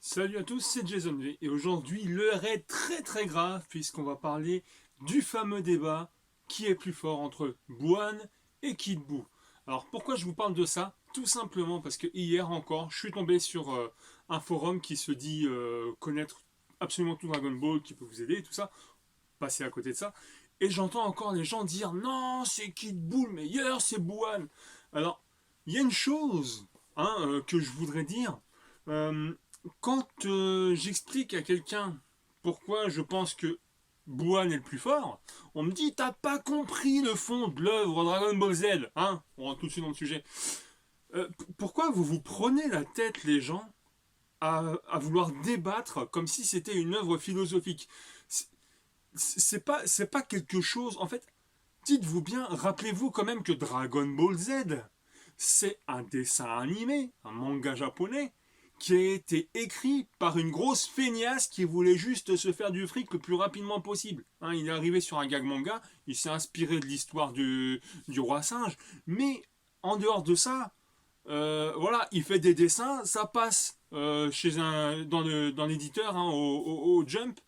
Salut à tous, c'est Jason V et aujourd'hui l'heure est très grave puisqu'on va parler du fameux débat qui est plus fort entre Bouhan et Kid Buu. Alors pourquoi je vous parle de ça? Tout simplement parce que hier encore je suis tombé sur un forum qui se dit connaître absolument tout Dragon Ball, qui peut vous aider et tout ça, passer à côté de ça, et j'entends encore les gens dire non c'est Kid Buu le meilleur, c'est Bouhan. Alors il y a une chose que je voudrais dire. Euh, Quand j'explique à quelqu'un pourquoi je pense que Bouhan est le plus fort, on me dit t'as pas compris le fond de l'œuvre Dragon Ball Z, hein. On rentre tout de suite dans le sujet. Pourquoi vous vous prenez la tête, les gens, à vouloir débattre comme si c'était une œuvre philosophique? C'est pas quelque chose. En fait, dites-vous bien, rappelez-vous quand même que Dragon Ball Z, c'est un dessin animé, un manga japonais, qui a été écrit par une grosse feignasse qui voulait juste se faire du fric le plus rapidement possible. Hein, il est arrivé sur un gag manga, il s'est inspiré de l'histoire du roi singe, mais en dehors de ça, voilà, il fait des dessins, ça passe dans l'éditeur, hein, au Jump,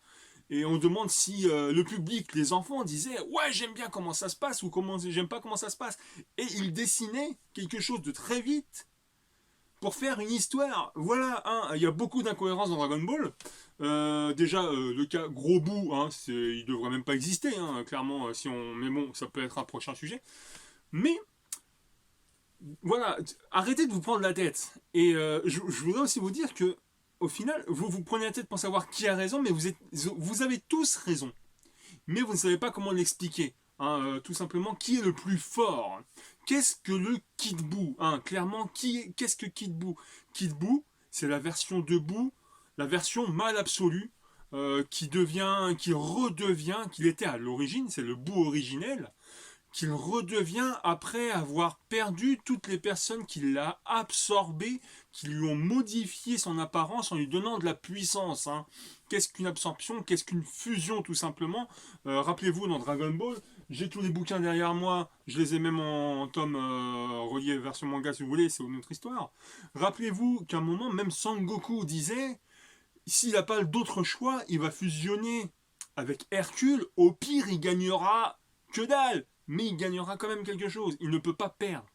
et on demande si le public, les enfants, disaient ouais j'aime bien comment ça se passe ou comment j'aime pas comment ça se passe. Et il dessinait quelque chose de très vite pour faire une histoire. Voilà, hein, il y a beaucoup d'incohérences dans Dragon Ball. Déjà, le cas Gros Bout, hein, il devrait même pas exister, hein, clairement, si on. Mais bon, ça peut être un prochain sujet. Mais voilà, arrêtez de vous prendre la tête. Et je voudrais aussi vous dire que, au final, vous vous prenez la tête pour savoir qui a raison, mais vous avez tous raison. Mais vous ne savez pas comment l'expliquer. Hein, tout simplement, qui est le plus fort? Qu'est-ce que le Kid Buu, hein? Clairement, qu'est-ce que Kid Buu? Kid Buu, c'est la version de Buu, la version mal absolue, qui redevient, qu'il était à l'origine, c'est le Buu originel, qu'il redevient après avoir perdu toutes les personnes qui l'ont absorbé, qui lui ont modifié son apparence en lui donnant de la puissance. Hein. Qu'est-ce qu'une absorption? Qu'est-ce qu'une fusion tout simplement? Rappelez-vous dans Dragon Ball, j'ai tous les bouquins derrière moi, je les ai même en tome relié version manga si vous voulez, c'est une autre histoire. Rappelez-vous qu'à un moment, même Sangoku disait, s'il n'a pas d'autre choix, il va fusionner avec Hercule, au pire il gagnera que dalle, mais il gagnera quand même quelque chose. Il ne peut pas perdre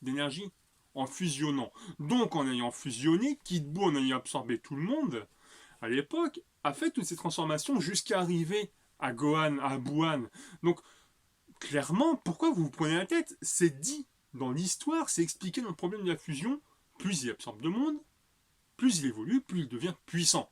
d'énergie en fusionnant. Donc en ayant fusionné, Kid Buu en ayant absorbé tout le monde, à l'époque, a fait toutes ces transformations jusqu'à arriver à Gohan, à Bouhan. Donc clairement, pourquoi vous vous prenez la tête? C'est dit dans l'histoire, c'est expliqué dans le problème de la fusion. Plus il absorbe de monde, plus il évolue, plus il devient puissant.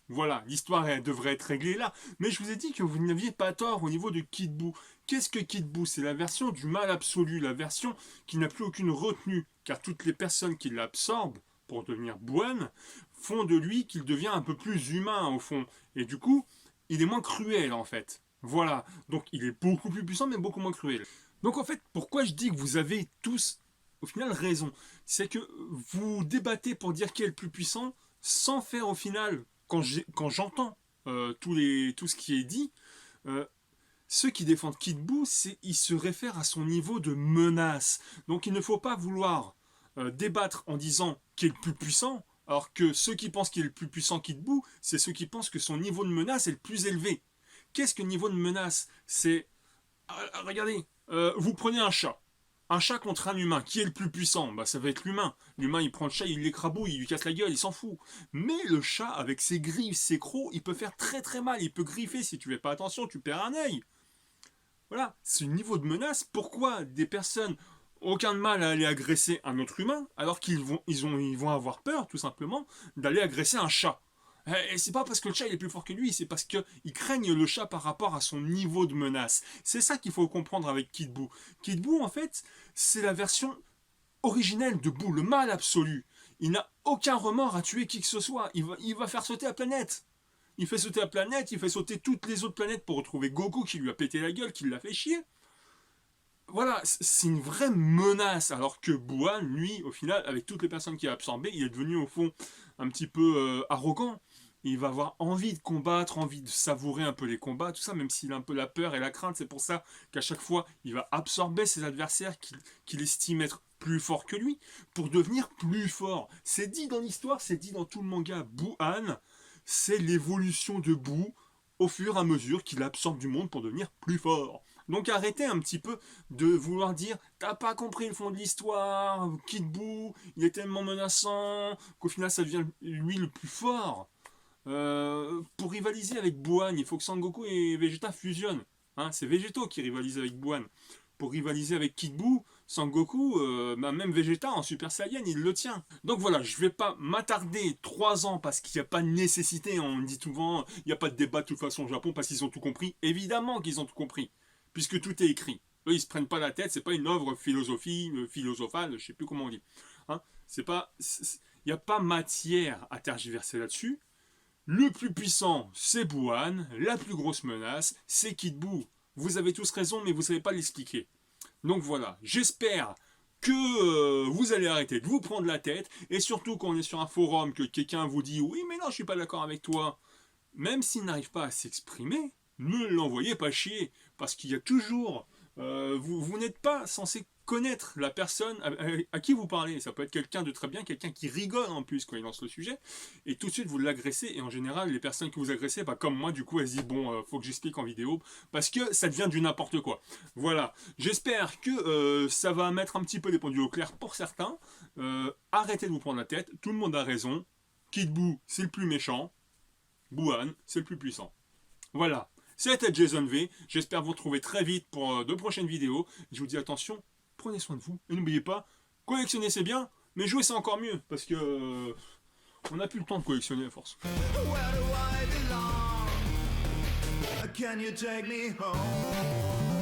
Voilà, l'histoire devrait être réglée là. Mais je vous ai dit que vous n'aviez pas tort au niveau de Kid Buu. Qu'est-ce que Kid Buu? C'est la version du mal absolu, la version qui n'a plus aucune retenue, car toutes les personnes qui l'absorbent pour devenir Bouhan font de lui qu'il devient un peu plus humain au fond. Et du coup, il est moins cruel en fait. Voilà, donc il est beaucoup plus puissant mais beaucoup moins cruel. Donc en fait, pourquoi je dis que vous avez tous au final raison? C'est que vous débattez pour dire qui est le plus puissant sans faire au final quand j'entends tout ce qui est dit, euh, ceux qui défendent Kid Buu, ils se réfèrent à son niveau de menace. Donc il ne faut pas vouloir débattre en disant qui est le plus puissant, alors que ceux qui pensent qu'il est le plus puissant Kid Buu, c'est ceux qui pensent que son niveau de menace est le plus élevé. Qu'est-ce que niveau de menace? C'est... regardez, vous prenez un chat. Un chat contre un humain, qui est le plus puissant? Bah ça va être l'humain. L'humain il prend le chat, il l'écrabouille, il lui casse la gueule, il s'en fout. Mais le chat, avec ses griffes, ses crocs, il peut faire très mal, il peut griffer, si tu fais pas attention, tu perds un œil. Voilà, c'est le niveau de menace. Pourquoi des personnes ont aucun mal à aller agresser un autre humain, alors ils vont avoir peur, tout simplement, d'aller agresser un chat? Et c'est pas parce que le chat il est plus fort que lui, c'est parce qu'ils craignent le chat par rapport à son niveau de menace. C'est ça qu'il faut comprendre avec Kid Buu. Kid Buu, en fait, c'est la version originelle de Buu, le mal absolu. Il n'a aucun remords à tuer qui que ce soit. Il va faire sauter la planète. Il fait sauter la planète, il fait sauter toutes les autres planètes pour retrouver Goku qui lui a pété la gueule, qui l'a fait chier. Voilà, c'est une vraie menace. Alors que Bouhan, lui, au final, avec toutes les personnes qu'il a absorbées, il est devenu au fond un petit peu arrogant. Il va avoir envie de combattre, envie de savourer un peu les combats, tout ça, même s'il a un peu la peur et la crainte. C'est pour ça qu'à chaque fois, il va absorber ses adversaires qu'il estime être plus fort que lui, pour devenir plus fort. C'est dit dans l'histoire, c'est dit dans tout le manga. Buhan, c'est l'évolution de Boo au fur et à mesure qu'il absorbe du monde pour devenir plus fort. Donc arrêtez un petit peu de vouloir dire t'as pas compris le fond de l'histoire, Kid Boo, il est tellement menaçant qu'au final ça devient lui le plus fort. Pour rivaliser avec Buhan, il faut que Sangoku et Vegeta fusionnent. Hein, c'est Végéto qui rivalise avec Buhan. Pour rivaliser avec Kid Buu, Sangoku, même Vegeta en Super Saiyan, il le tient. Donc voilà, je vais pas m'attarder 3 ans parce qu'il n'y a pas de nécessité. On me dit souvent, il n'y a pas de débat de toute façon au Japon parce qu'ils ont tout compris. Évidemment qu'ils ont tout compris, puisque tout est écrit. Eux, ils se prennent pas la tête, c'est pas une œuvre philosophale, je sais plus comment on dit. Hein, il n'y a pas matière à tergiverser là-dessus. Le plus puissant, c'est Buhan. La plus grosse menace, c'est Kid Buu. Vous avez tous raison, mais vous ne savez pas l'expliquer. Donc voilà, j'espère que vous allez arrêter de vous prendre la tête. Et surtout, quand on est sur un forum, que quelqu'un vous dit « Oui, mais non, je suis pas d'accord avec toi », même s'il n'arrive pas à s'exprimer, ne l'envoyez pas chier. Parce qu'il y a toujours... vous n'êtes pas censé connaître la personne à qui vous parlez. Ça peut être quelqu'un de très bien, quelqu'un qui rigole en plus quand il lance le sujet, et tout de suite vous l'agressez, et en général les personnes que vous agressez, comme moi du coup, elles se disent bon, faut que j'explique en vidéo, parce que ça devient du n'importe quoi. Voilà, j'espère que ça va mettre un petit peu les pendules au clair pour certains. Arrêtez de vous prendre la tête, tout le monde a raison. Kid Buu, c'est le plus méchant, Buhan, c'est le plus puissant. Voilà. C'était Jason V, j'espère vous retrouver très vite pour de prochaines vidéos. Je vous dis attention, prenez soin de vous, et n'oubliez pas, collectionner c'est bien, mais jouer c'est encore mieux, parce que on n'a plus le temps de collectionner à force. Can you take me home?